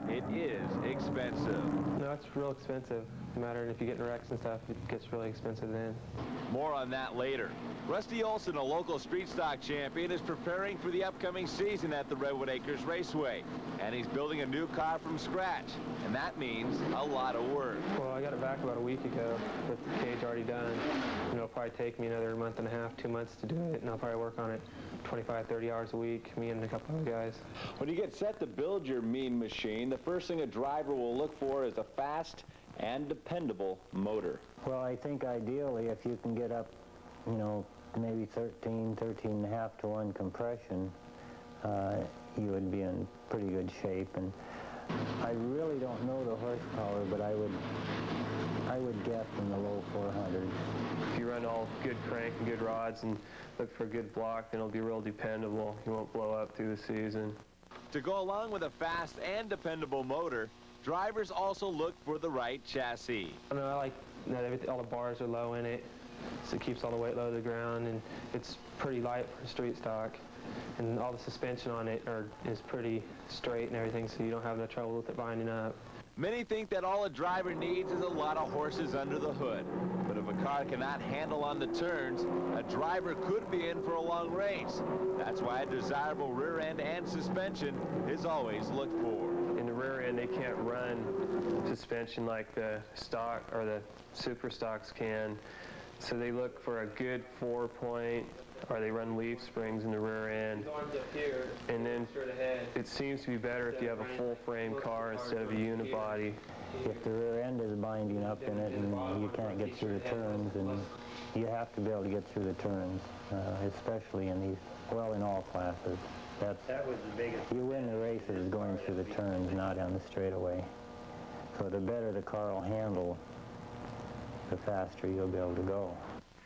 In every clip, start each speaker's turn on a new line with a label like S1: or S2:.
S1: it is expensive.
S2: No, it's real expensive. No matter if you get in wrecks and stuff, it gets really expensive then.
S1: More on that later. Rusty Olson, a local street stock champion, is preparing for the upcoming season at the Redwood Acres Raceway. And he's building a new car from scratch. And that means a lot of work.
S2: Well, I got it back about a week ago with the cage already done. And it'll probably take me another month and a half, 2 months to do it. And I'll probably work on it 25, 30 hours a week, me and a couple other guys.
S3: When you get set to build your mean machine, the first thing a driver will look for is a fast and dependable motor.
S4: Well, I think ideally if you can get up, you know, maybe 13.5 to 1 compression, you would be in pretty good shape. And I really don't know the horsepower, but I would guess in the low 400s.
S2: If you run all good crank and good rods and look for a good block, then it'll be real dependable. You won't blow up through the season.
S1: To go along with a fast and dependable motor, drivers also look for the right chassis.
S2: I like that all the bars are low in it, so it keeps all the weight low to the ground, and it's pretty light for street stock. And all the suspension on it is pretty straight and everything, so you don't have no trouble with it binding up.
S1: Many think that all a driver needs is a lot of horses under the hood. But if a car cannot handle on the turns, a driver could be in for a long race. That's why a desirable rear end and suspension is always looked for.
S2: In the rear end, they can't run suspension like the stock or the super stocks can. So they look for a good 4-point, or they run leaf springs in the rear end. And then it seems to be better if you have a full frame car instead of a unibody.
S4: If the rear end is binding up in it and you can't get through the turns, and you have to be able to get through the turns, especially in these, well, in all classes. That was the biggest. You win the races going through the turns, not on the straightaway. So the better the car will handle, the faster you'll be able to go.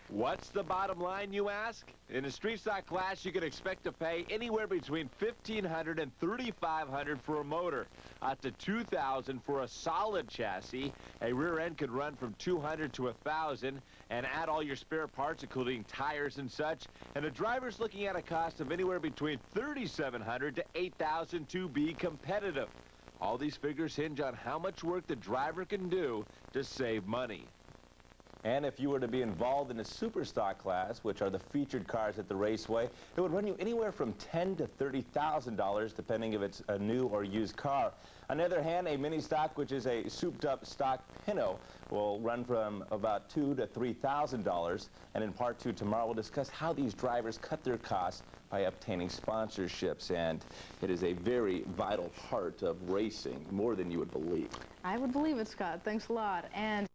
S1: What's the bottom line, you ask? In a street stock class, you can expect to pay anywhere between $1,500 and $3,500 for a motor, up to $2,000 for a solid chassis. A rear end could run from $200 to $1,000, and add all your spare parts, including tires and such. And a driver's looking at a cost of anywhere between $3,700 to $8,000 to be competitive. All these figures hinge on how much work the driver can do to save money.
S3: And if you were to be involved in a super stock class, which are the featured cars at the Raceway, it would run you anywhere from $10,000 to $30,000, depending if it's a new or used car. On the other hand, a mini stock, which is a souped-up stock Pinto, will run from about $2,000 to $3,000. And in part 2 tomorrow, we'll discuss how these drivers cut their costs by obtaining sponsorships. And it is a very vital part of racing, more than you would believe.
S5: I would believe it, Scott. Thanks a lot. And